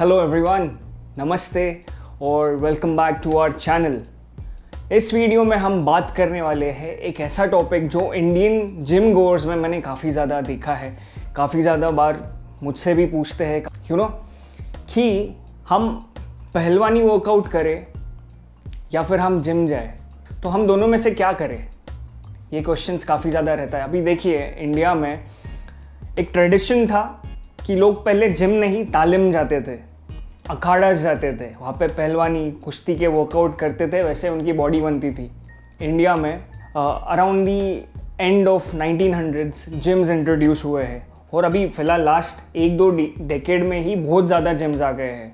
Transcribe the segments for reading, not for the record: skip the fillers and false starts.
Hello everyone, नमस्ते और welcome back to our channel. इस वीडियो में हम बात करने वाले हैं एक ऐसा टॉपिक जो इंडियन जिम गोअर्स में मैंने काफ़ी ज़्यादा देखा है, काफ़ी ज़्यादा बार मुझसे भी पूछते हैं कि हम पहलवानी वर्कआउट करें या फिर हम जिम जाए, तो हम दोनों में से क्या करें। ये क्वेश्चंस काफ़ी ज़्यादा रहता है। अभी देखिए, इंडिया में एक ट्रेडिशन था कि लोग पहले जिम नहीं तालिम जाते थे, अखाड़ा जाते थे, वहाँ पे पहलवानी कुश्ती के वर्कआउट करते थे, वैसे उनकी बॉडी बनती थी। इंडिया में around the end of 1900s gyms introduce हुए हैं और अभी फ़िलहाल लास्ट 1-2 डेकेड में ही बहुत ज़्यादा जिम्स आ गए हैं।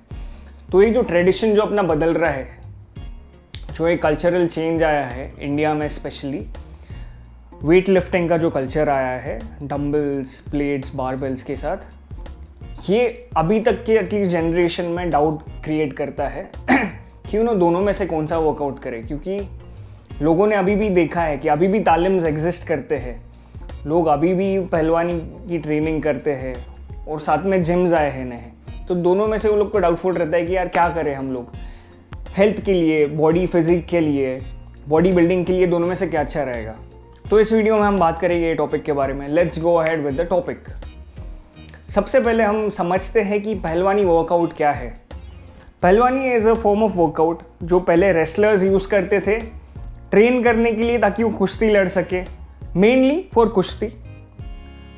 तो ये जो ट्रेडिशन जो अपना बदल रहा है, जो एक कल्चरल चेंज आया है इंडिया में, स्पेशली वेट लिफ्टिंग का जो कल्चर आया है डम्बल्स, प्लेट्स, बारबेल्स के साथ, ये अभी तक के एटलीस्ट जनरेशन में डाउट क्रिएट करता है कि दोनों में से कौन सा वर्कआउट करे। क्योंकि लोगों ने अभी भी देखा है कि अभी भी तालिम्स एग्जिस्ट करते हैं, लोग अभी भी पहलवानी की ट्रेनिंग करते हैं और साथ में जिम्स आए हैं नए। तो दोनों में से वो लोग को डाउटफुल रहता है कि यार क्या करें हम लोग, हेल्थ के लिए, बॉडी फिजिक के लिए, बॉडी बिल्डिंग के लिए दोनों में से क्या अच्छा रहेगा। तो इस वीडियो में हम बात करेंगे ये टॉपिक के बारे में। Let's go ahead with the topic. सबसे पहले हम समझते हैं कि पहलवानी वर्कआउट क्या है। पहलवानी is a form of workout जो पहले रेसलर्स यूज़ करते थे ट्रेन करने के लिए, ताकि वो कुश्ती लड़ सके, मेनली फॉर कुश्ती।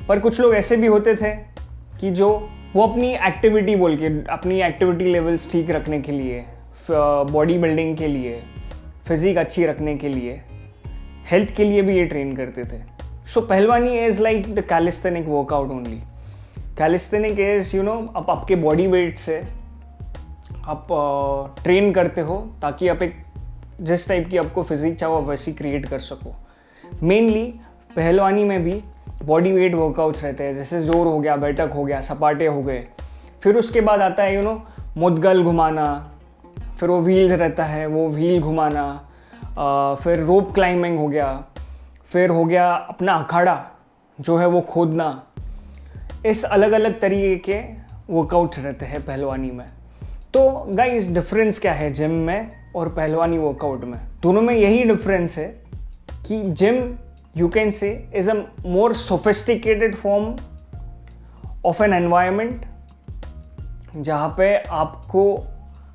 पर कुछ लोग ऐसे भी होते थे कि जो वो अपनी एक्टिविटी बोल के, अपनी एक्टिविटी लेवल्स ठीक रखने के लिए, बॉडी बिल्डिंग के लिए, फिजिक अच्छी रखने के लिए, हेल्थ के लिए भी ये ट्रेन करते थे। सो पहलवानी is like the calisthenic workout only. Calisthenic is आप आपके बॉडी वेट से आप ट्रेन करते हो ताकि आप एक जिस टाइप की आपको फिजिक चाहो आप वैसी क्रिएट कर सको। मेनली पहलवानी में भी बॉडी वेट वर्कआउट्स रहते हैं, जैसे जोर हो गया, बैठक हो गया, सपाटे हो गए। फिर उसके बाद आता है मुद्गल घुमाना, फिर वो व्हील्स रहता है, वो व्हील घुमाना, फिर रोप क्लाइंबिंग हो गया, फिर हो गया अपना अखाड़ा जो है वो खोदना। इस अलग अलग तरीके के वर्कआउट्स रहते हैं पहलवानी में। तो गाइस, डिफरेंस क्या है जिम में और पहलवानी वर्कआउट में? दोनों में यही डिफरेंस है कि gym you can say is a more sophisticated form of an environment, जहाँ पे आपको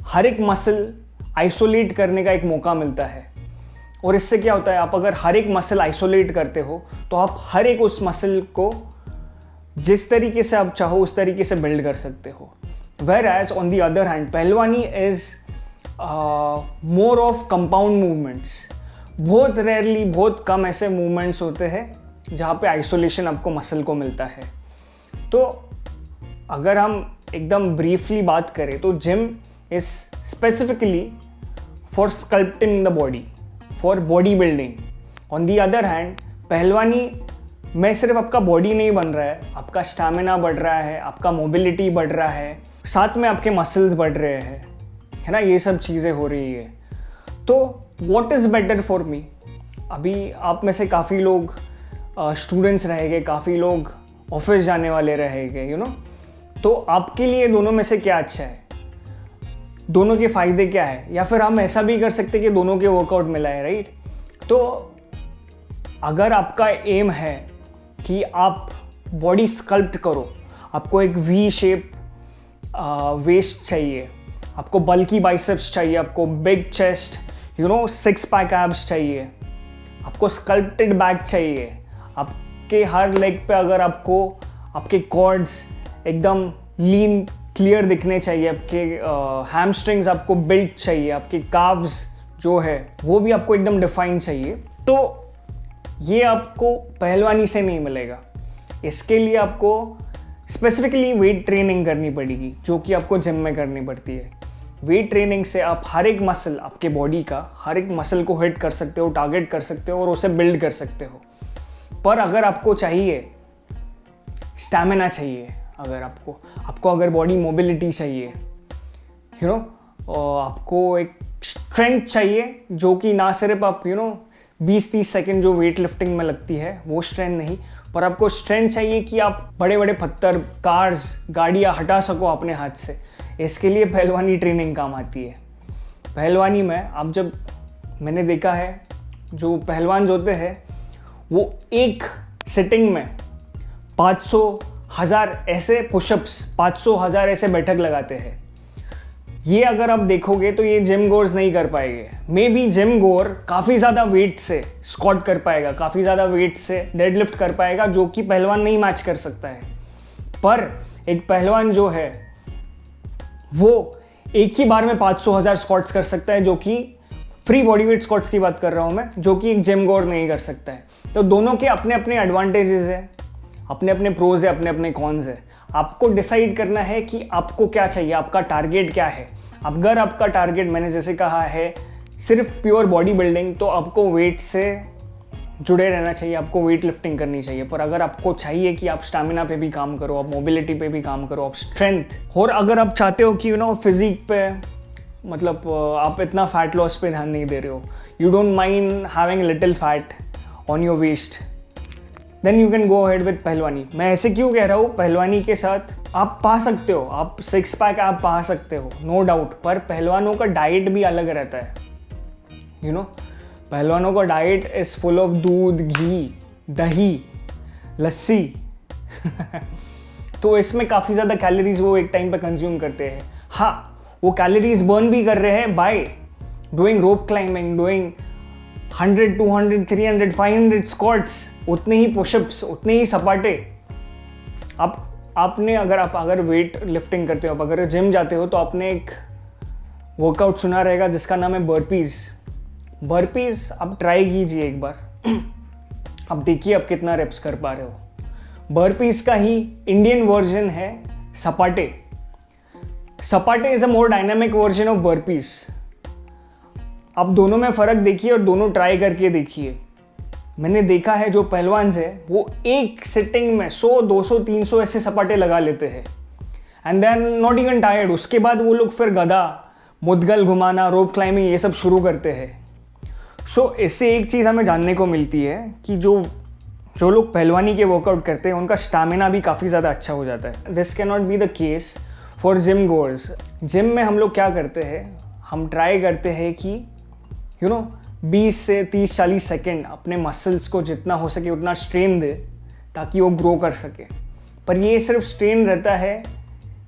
हर एक मसल आइसोलेट करने का एक मौका मिलता है। और इससे क्या होता है, आप अगर हर एक मसल आइसोलेट करते हो तो आप हर एक उस मसल को जिस तरीके से आप चाहो उस तरीके से बिल्ड कर सकते हो। Whereas on the other hand पहलवानी is more of compound movements. बहुत रेयरली, बहुत कम ऐसे मूवमेंट्स होते हैं जहाँ पे आइसोलेशन आपको मसल को मिलता है। तो अगर हम एकदम ब्रीफली बात करें तो gym is specifically for sculpting the body, for body building. On the other hand पहलवानी में सिर्फ आपका बॉडी नहीं बन रहा है, आपका स्टैमिना बढ़ रहा है, आपका मोबिलिटी बढ़ रहा है, साथ में आपके मसल्स बढ़ रहे हैं, है ना, ये सब चीज़ें हो रही है। तो what is better for me? अभी आप में से काफ़ी लोग स्टूडेंट्स रहेंगे, काफ़ी लोग ऑफिस जाने वाले रहेंगे, तो आपके लिए दोनों में से क्या अच्छा है, दोनों के फ़ायदे क्या है? या फिर हम ऐसा भी कर सकते कि दोनों के वर्कआउट मिलाए, राइट? तो अगर आपका एम है कि आप बॉडी स्कल्प्ट करो, आपको एक वी शेप वेस्ट चाहिए, आपको बल्की बाइसेप्स चाहिए, आपको बिग चेस्ट, 6 पैक एब्स चाहिए, आपको स्कल्प्टेड बैक चाहिए, आपके हर लेग पे अगर आपको आपके कॉर्ड्स एकदम लीन क्लियर दिखने चाहिए, आपके हैमस्ट्रिंग्स आपको बिल्ट चाहिए, आपके काव्स जो है वो भी आपको एकदम डिफाइन चाहिए, तो ये आपको पहलवानी से नहीं मिलेगा। इसके लिए आपको स्पेसिफिकली वेट ट्रेनिंग करनी पड़ेगी, जो कि आपको जिम में करनी पड़ती है। वेट ट्रेनिंग से आप हर एक मसल, आपके बॉडी का हर एक मसल को हिट कर सकते हो, टारगेट कर सकते हो और उसे बिल्ड कर सकते हो। पर अगर आपको चाहिए स्टैमिना चाहिए, अगर आपको अगर बॉडी मोबिलिटी चाहिए, आपको एक स्ट्रेंथ चाहिए, जो कि ना सिर्फ आप 20-30 सेकंड जो वेट लिफ्टिंग में लगती है वो स्ट्रेंथ नहीं, पर आपको स्ट्रेंथ चाहिए कि आप बड़े बड़े पत्थर, कार्स, गाड़ियाँ हटा सको अपने हाथ से। इसके लिए पहलवानी ट्रेनिंग काम आती है। पहलवानी में आप जब मैंने देखा है जो पहलवान होते हैं वो एक सिटिंग में 500,000 ऐसे पुशअप्स 500,000 ऐसे बैठक लगाते हैं। ये अगर आप देखोगे तो ये जिम गोर्स नहीं कर पाएंगे। मे बी जिम गोर काफ़ी ज़्यादा वेट से स्क्वाट कर पाएगा, काफ़ी ज़्यादा वेट से डेडलिफ्ट कर पाएगा, जो कि पहलवान नहीं मैच कर सकता है। पर एक पहलवान जो है वो एक ही बार में 500,000 स्क्वाट्स कर सकता है, जो कि फ्री बॉडी वेट स्क्वाट्स की बात कर रहा हूँ मैं, जो कि एक जिम गोर नहीं कर सकता है। तो दोनों के अपने अपने एडवांटेजेस है, अपने अपने प्रोज है, अपने अपने कॉन्स है। आपको डिसाइड करना है कि आपको क्या चाहिए, आपका टारगेट क्या है। अगर आपका टारगेट मैंने जैसे कहा है सिर्फ प्योर बॉडी बिल्डिंग, तो आपको वेट से जुड़े रहना चाहिए, आपको वेट लिफ्टिंग करनी चाहिए। पर अगर आपको चाहिए कि आप स्टैमिना पे भी काम करो, आप मोबिलिटी पे भी काम करो, आप स्ट्रेंथ, और अगर आप चाहते हो कि फिजिक पे मतलब आप इतना फैट लॉस पे ध्यान नहीं दे रहे हो, you don't mind having little fat on your waist, then you can go ahead with पहलवानी। मैं ऐसे क्यों कह रहा हूँ, पहलवानी के साथ आप पा सकते हो, आप 6 पैक आप पा सकते हो, नो डाउट। पर पहलवानों का डाइट भी अलग रहता है। पहलवानों का डाइट इज फुल ऑफ दूध, घी, दही, लस्सी तो इसमें काफ़ी ज़्यादा कैलोरीज वो एक टाइम पे कंज्यूम करते हैं। हाँ, वो कैलोरीज बर्न भी कर रहे हैं by doing rope climbing, doing 100, 200, 300, 500 squats, उतने ही पुशअप्स, उतने ही सपाटे। आपने अगर वेट लिफ्टिंग करते हो, अगर जिम जाते हो, तो आपने एक वर्कआउट सुना रहेगा जिसका नाम है बर्पीज। बर्पीज आप ट्राई कीजिए एक बार अब देखिए आप कितना रेप्स कर पा रहे हो। बर्पीज का ही इंडियन वर्जन है सपाटे। सपाटे is a more dynamic version of burpees. आप दोनों में फ़र्क देखिए और दोनों ट्राई करके देखिए। मैंने देखा है जो पहलवान है वो एक सिटिंग में 100, 200, 300 ऐसे सपाटे लगा लेते हैं and then not even tired. उसके बाद वो लोग फिर गधा, मुद्गल घुमाना, रोप क्लाइंबिंग ये सब शुरू करते हैं। सो इससे एक चीज़ हमें जानने को मिलती है कि जो लोग पहलवानी के वर्कआउट करते हैं उनका स्टैमिना भी काफ़ी ज़्यादा अच्छा हो जाता है। This can not be the case for gym gorge. Gym में हम लोग क्या करते हैं, हम ट्राई करते हैं कि 20 से 30-40 सेकेंड अपने मसल्स को जितना हो सके उतना स्ट्रेन दे ताकि वो ग्रो कर सके। पर ये सिर्फ स्ट्रेन रहता है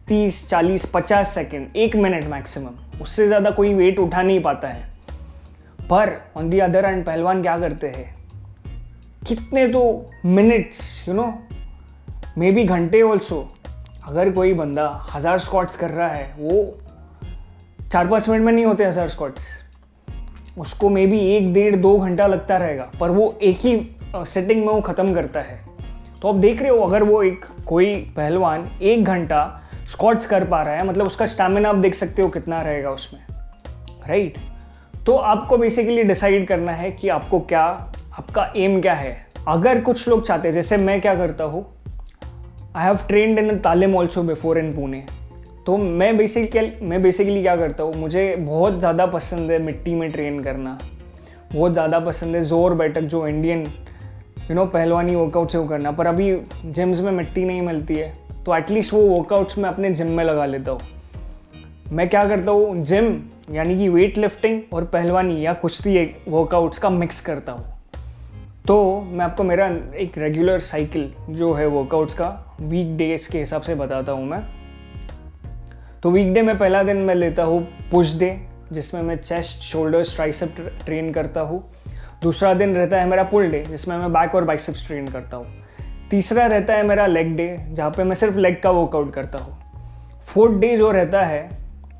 30, 40, 50 सेकेंड, 1 मिनट मैक्सिमम, उससे ज़्यादा कोई वेट उठा नहीं पाता है। पर ऑन दी अदर हैंड पहलवान क्या करते हैं, कितने तो मिनट्स, मे बी घंटे ऑल्सो। अगर कोई बंदा 1000 स्क्वाट्स कर रहा है, वो 4-5 मिनट में नहीं होते 1000 स्क्वाट्स, उसको मे बी 1-1.5-2 घंटा लगता रहेगा, पर वो एक ही सेटिंग में वो ख़त्म करता है। तो आप देख रहे हो, अगर वो कोई पहलवान 1 घंटा स्क्वाट्स कर पा रहा है, मतलब उसका स्टैमिना आप देख सकते हो कितना रहेगा उसमें, राइट। तो आपको बेसिकली डिसाइड करना है कि आपका एम क्या है। अगर कुछ लोग चाहते हैं, जैसे मैं क्या करता हूँ, आई हैव ट्रेन्ड इन तालीम ऑल्सो बिफोर इन पुणे। तो मैं बेसिकली क्या करता हूँ, मुझे बहुत ज़्यादा पसंद है मिट्टी में ट्रेन करना, बहुत ज़्यादा पसंद है जोर बैठक जो इंडियन पहलवानी वर्कआउट्स है वो करना। पर अभी जिम्स में मिट्टी नहीं मिलती है, तो एटलीस्ट वो वर्कआउट्स मैं अपने जिम में लगा लेता हूँ। मैं क्या करता हूँ, जिम यानी कि वेट लिफ्टिंग और पहलवानी या कुश्ती वर्कआउट्स का मिक्स करता हूँ। तो मैं आपको मेरा एक रेगुलर साइकिल जो है वर्कआउट्स का वीक डेज के हिसाब से बताता हूँ मैं। तो वीकडे में पहला दिन मैं लेता हूँ पुश डे, जिसमें मैं चेस्ट, शोल्डर्स, ट्राइसेप ट्रेन करता हूँ। दूसरा दिन रहता है मेरा पुल डे, जिसमें मैं बैक और बाइसेप्स ट्रेन करता हूँ। तीसरा रहता है मेरा लेग डे, जहाँ पे मैं सिर्फ लेग का वर्कआउट करता हूँ। फोर्थ डे जो रहता है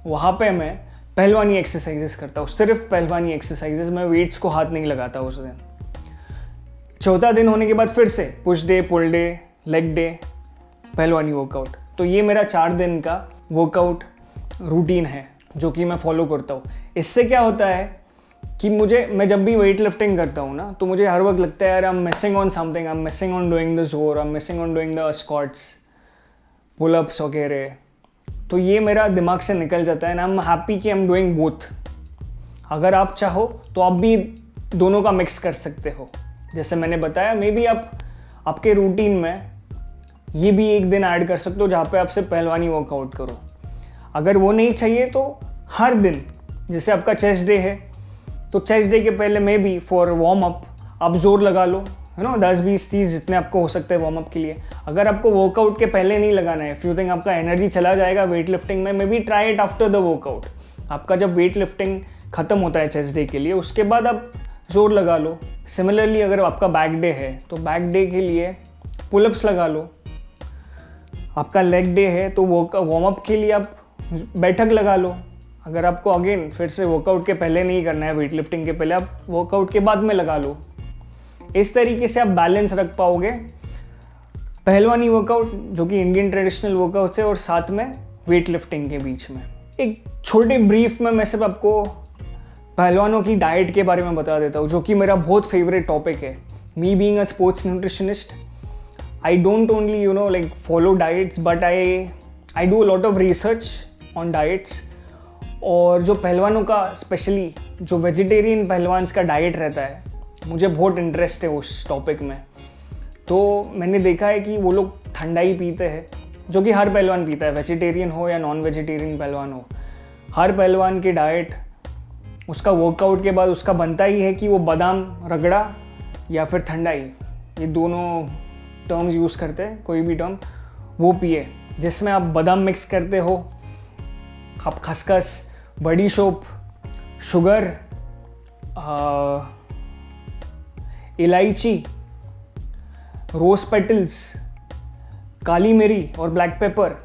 वहाँ पे मैं पहलवानी एक्सरसाइजेस करता हूँ, सिर्फ पहलवानी एक्सरसाइजेस, मैं वेट्स को हाथ नहीं लगाता उस दिन। चौथा दिन होने के बाद फिर से पुश डे, पुल डे, लेग डे, पहलवानी वर्कआउट। तो ये मेरा 4 दिन का वर्कआउट रूटीन है जो कि मैं फॉलो करता हूँ। इससे क्या होता है कि मैं जब भी वेट लिफ्टिंग करता हूँ ना, तो मुझे हर वक्त लगता है यार I am missing on something, I am missing on doing the जोर, I am missing on doing the squats, pull ups वगैरह। तो ये मेरा दिमाग से निकल जाता है ना, आई एम हैप्पी कि आई एम डूइंग बोथ। अगर आप चाहो तो आप भी दोनों का मिक्स कर सकते हो। जैसे मैंने बताया, मे बी आपके रूटीन में ये भी एक दिन ऐड कर सकते हो जहाँ पे आप सिर्फ पहलवानी वर्कआउट करो। अगर वो नहीं चाहिए तो हर दिन, जैसे आपका चेस्ट डे है तो चेस्ट डे के पहले में भी फॉर वार्म अप आप जोर लगा लो, 10-20-30 जितने आपको हो सकते हैं वार्म अप के लिए। अगर आपको वर्कआउट के पहले नहीं लगाना है, इफ यू थिंक आपका एनर्जी चला जाएगा वेट लिफ्टिंग में, may be try it after the workout. आपका जब वेट लिफ्टिंग खत्म होता है चेस्ट डे के लिए, उसके बाद आप जोर लगा लो। सिमिलरली अगर आपका बैक डे है तो बैक डे के लिए पुलअप्स लगा लो। आपका लेग डे है तो वार्म अप के लिए आप बैठक लगा लो। अगर आपको अगेन फिर से वर्कआउट के पहले नहीं करना है, वेट लिफ्टिंग के पहले, आप वर्कआउट के बाद में लगा लो। इस तरीके से आप बैलेंस रख पाओगे पहलवानी वर्कआउट जो कि इंडियन ट्रेडिशनल वर्कआउट है और साथ में वेट लिफ्टिंग के बीच में। एक छोटे ब्रीफ में मैं सिर्फ आपको पहलवानों की डाइट के बारे में बता देता हूँ, जो कि मेरा बहुत फेवरेट टॉपिक है। Me being a sports nutritionist, I don't only like follow diets, but I do a lot of research on diets. और जो पहलवानों का, स्पेशली जो वेजिटेरियन पहलवान्स का डाइट रहता है, मुझे बहुत इंटरेस्ट है उस टॉपिक में। तो मैंने देखा है कि वो लोग ठंडाई पीते हैं, जो कि हर पहलवान पीता है, वेजिटेरियन हो या नॉन वेजिटेरियन पहलवान हो। हर पहलवान की डाइट उसका वर्कआउट के बाद उसका बनता ही है कि वो बादाम रगड़ा या फिर ठंडाई, ये दोनों टर्म्स यूज़ करते हैं, कोई भी टर्म वो पिए, जिसमें आप बादाम मिक्स करते हो, आप खसखस, बड़ी शोप, शुगर, इलायची, रोज पेटल्स, काली मिरी और ब्लैक पेपर।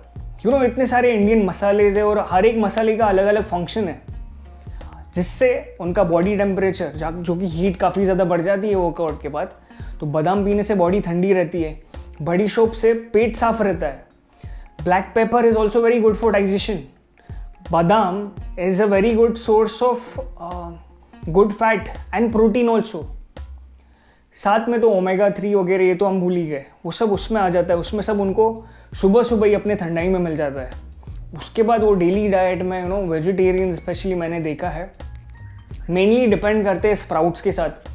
इतने सारे इंडियन मसालेज है और हर एक मसाले का अलग अलग फंक्शन है, जिससे उनका बॉडी टेम्परेचर, जो कि हीट काफ़ी ज़्यादा बढ़ जाती है वर्कआउट के बाद, तो बादाम पीने से बॉडी ठंडी रहती है। बड़ी शोप से पेट साफ रहता है। Black pepper is also very good for digestion. Badam is a very good source of good fat and protein also. साथ में तो ओमेगा 3 वगैरह ये तो हम भूल ही गए, वो सब उसमें आ जाता है। उसमें सब उनको सुबह सुबह ही अपने ठंडाई में मिल जाता है। उसके बाद वो डेली डाइट में वेजिटेरियन स्पेशली मैंने देखा है मेनली डिपेंड करते हैं स्प्राउट्स के साथ।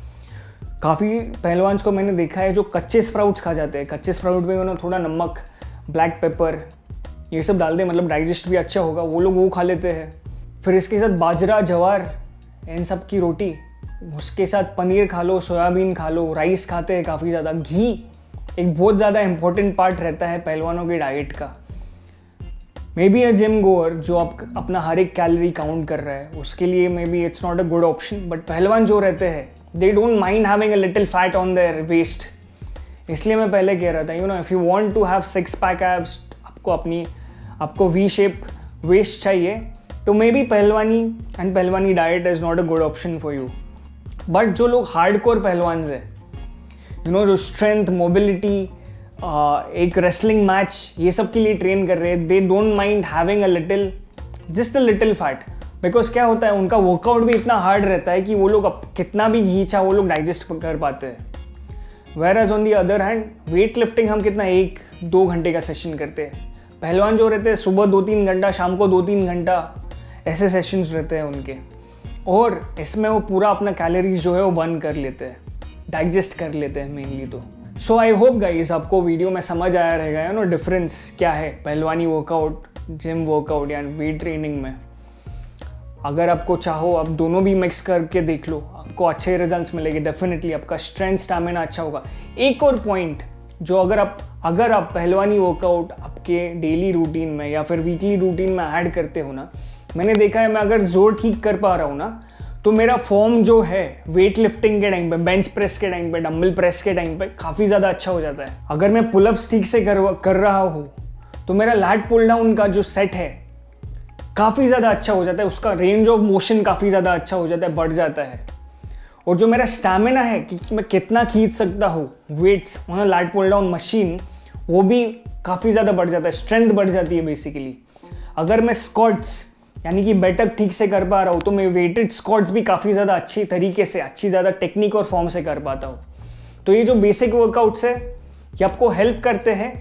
काफ़ी पहलवान को मैंने देखा है जो कच्चे स्प्राउट्स खा जाते हैं। कच्चे स्प्राउट में थोड़ा नमक, ब्लैक पेपर ये सब डाल दे, मतलब डाइजेस्ट भी अच्छा होगा, वो लोग वो खा लेते हैं। फिर इसके साथ बाजरा, जवार, इन सब की रोटी, उसके साथ पनीर खा लो, सोयाबीन खा लो, राइस खाते हैं काफ़ी ज़्यादा। घी एक बहुत ज़्यादा इंपॉर्टेंट पार्ट रहता है पहलवानों की डाइट का। मे बी अ जिम गोअर जो आप अपना हर एक कैलोरी काउंट कर रहा है, उसके लिए maybe it's not a good option, but पहलवान जो रहते हैं they don't mind having a little fat on their waist. इसलिए मैं पहले कह रहा था if you want to have 6 pack abs, आपको वी शेप वेस्ट चाहिए, तो मे बी पहलवानी diet is not a good option for you. But जो लोग हार्डकोर पहलवान है, जो स्ट्रेंथ, मोबिलिटी, एक रेसलिंग मैच ये सब के लिए ट्रेन कर रहे हैं, they don't mind having a little, just a little fat. Because क्या होता है, उनका वर्कआउट भी इतना हार्ड रहता है कि वो लोग कितना भी घी चाहे वो लोग डाइजेस्ट कर पाते हैं। Whereas on the other hand weight lifting हम कितना 1-2 घंटे का सेशन करते हैं। पहलवान जो रहते हैं सुबह 2-3 घंटा, शाम को 2-3 घंटा ऐसे सेशंस रहते हैं उनके, और इसमें वो पूरा अपना कैलोरीज जो है वो बर्न कर लेते हैं, डाइजेस्ट कर लेते हैं मेनली। तो सो आई होप गाइस आपको वीडियो में समझ आया रहेगा डिफरेंस क्या है पहलवानी वर्कआउट, जिम वर्कआउट या वेट ट्रेनिंग में। अगर आपको चाहो आप दोनों भी मिक्स करके देख लो, आपको अच्छे रिजल्ट्स मिलेंगे डेफिनेटली, आपका स्ट्रेंथ स्टैमिना अच्छा होगा। एक और पॉइंट जो अगर आप पहलवानी वर्कआउट आपके डेली रूटीन में या फिर वीकली रूटीन में ऐड करते हो ना, मैंने देखा है मैं अगर जोर ठीक कर पा रहा हूँ ना, तो मेरा फॉर्म जो है वेट लिफ्टिंग के टाइम पे, बेंच प्रेस के टाइम पे, डंबल प्रेस के टाइम पे काफ़ी ज़्यादा अच्छा हो जाता है। अगर मैं पुलअप्स ठीक से कर रहा हूँ तो मेरा लैट पुल डाउन का जो सेट है काफ़ी ज़्यादा अच्छा हो जाता है, उसका रेंज ऑफ मोशन काफ़ी ज़्यादा अच्छा हो जाता है, बढ़ जाता है। और जो मेरा स्टैमिना है कि मैं कितना खींच सकता हूँ weights on lat pull down machine, वो भी काफ़ी ज़्यादा बढ़ जाता है, स्ट्रेंथ बढ़ जाती है बेसिकली। अगर मैं स्क्वाट्स यानी कि बैठक ठीक से कर पा रहा हूँ तो मैं वेटेड स्क्वाट्स भी काफ़ी ज़्यादा अच्छी तरीके से, अच्छी ज़्यादा टेक्निक और फॉर्म से कर पाता हूँ। तो ये जो बेसिक वर्कआउट्स है ये आपको हेल्प करते हैं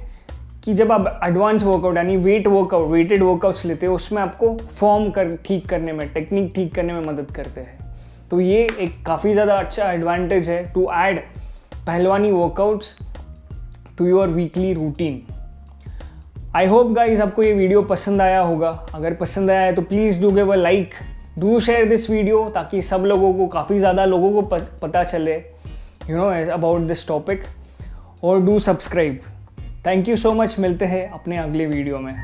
कि जब आप एडवांस वर्कआउट यानी वेटेड वर्कआउट्स लेते हो, उसमें आपको फॉर्म ठीक करने में, टेक्निक ठीक करने में मदद करते हैं। तो ये एक काफ़ी ज़्यादा अच्छा एडवांटेज है टू ऐड पहलवानी workouts to your weekly routine. I hope guys आपको ये वीडियो पसंद आया होगा। अगर पसंद आया है तो please do give a like, do share this video, ताकि सब लोगों को, काफ़ी ज़्यादा लोगों को पता चले अबाउट दिस टॉपिक। और do subscribe. Thank you so much, मिलते हैं अपने अगले वीडियो में।